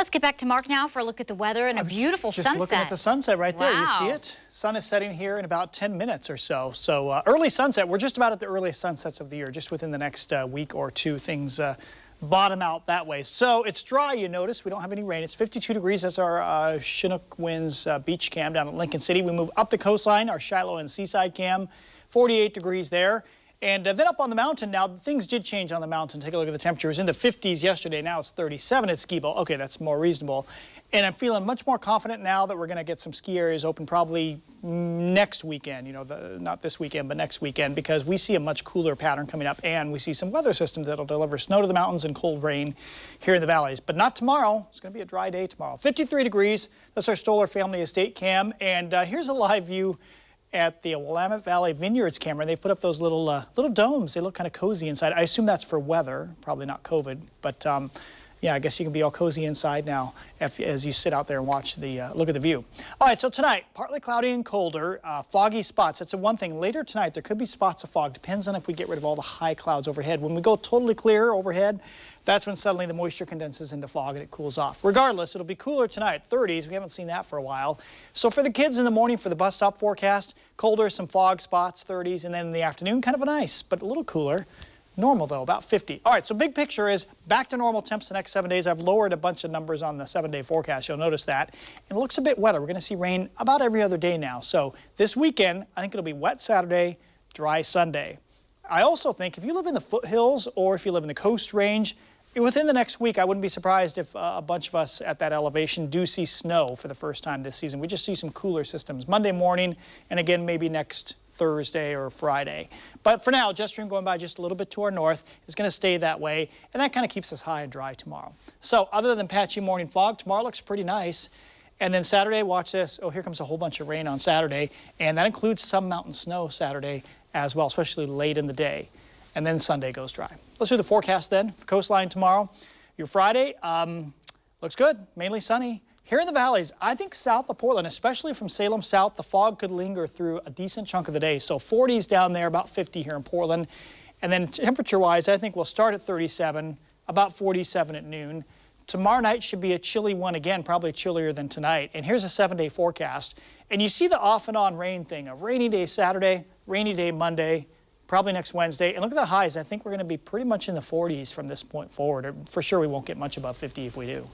Let's get back to Mark now for a look at the weather and a beautiful sunset. Just looking at the sunset right there. Wow. You see it? Sun is setting here in about 10 minutes or so. So early sunset. We're just about at the earliest sunsets of the year. Just within the next week or two, things bottom out that way. So it's dry, you notice. We don't have any rain. It's 52 degrees. That's our Chinook Winds beach cam down at Lincoln City. We move up the coastline, our Shiloh and Seaside cam, 48 degrees there. And then up on the mountain now, things did change on the mountain. Take a look at the temperature. It was in the 50s yesterday. Now it's 37 at Ski Bowl. Okay, that's more reasonable. And I'm feeling much more confident now that we're going to get some ski areas open probably next weekend. You know, not this weekend, but next weekend, because we see a much cooler pattern coming up, and we see some weather systems that'll deliver snow to the mountains and cold rain here in the valleys. But not tomorrow. It's going to be a dry day tomorrow. 53 degrees. That's our Stoller Family Estate cam. And here's a live view at the Willamette Valley Vineyards camera. They put up those little domes. They look kind of cozy inside. I assume that's for weather, probably not COVID, but yeah, I guess you can be all cozy inside now as you sit out there and watch the look at the view. All right, so tonight, partly cloudy and colder, foggy spots. That's the one thing. Later tonight, there could be spots of fog. Depends on if we get rid of all the high clouds overhead. When we go totally clear overhead, that's when suddenly the moisture condenses into fog and it cools off. Regardless, it'll be cooler tonight, 30s. We haven't seen that for a while. So for the kids in the morning, for the bus stop forecast, colder, some fog spots, 30s, and then in the afternoon, kind of a nice, but a little cooler. Normal, though, about 50. All right, so big picture is back to normal temps the next 7 days. I've lowered a bunch of numbers on the 7-day forecast. You'll notice that. And it looks a bit wetter. We're going to see rain about every other day now. So this weekend, I think it'll be wet Saturday, dry Sunday. I also think if you live in the foothills or if you live in the Coast Range, within the next week, I wouldn't be surprised if a bunch of us at that elevation do see snow for the first time this season. We just see some cooler systems Monday morning and again maybe next Thursday or Friday. But for now, jet stream going by just a little bit to our north is going to stay that way, and that kind of keeps us high and dry tomorrow. So other than patchy morning fog, tomorrow looks pretty nice. And then Saturday, watch this. Oh, here comes a whole bunch of rain on Saturday, and that includes some mountain snow Saturday as well, especially late in the day. And then Sunday goes dry. Let's do the forecast then for coastline tomorrow. Your Friday looks good, mainly sunny. Here in the valleys, I think south of Portland, especially from Salem south, the fog could linger through a decent chunk of the day. So 40s down there, about 50 here in Portland. And then temperature-wise, I think we'll start at 37, about 47 at noon. Tomorrow night should be a chilly one again, probably chillier than tonight. And here's a 7-day forecast. And you see the off and on rain thing. A rainy day Saturday, rainy day Monday, probably next Wednesday. And look at the highs. I think we're going to be pretty much in the 40s from this point forward. For sure, we won't get much above 50 if we do.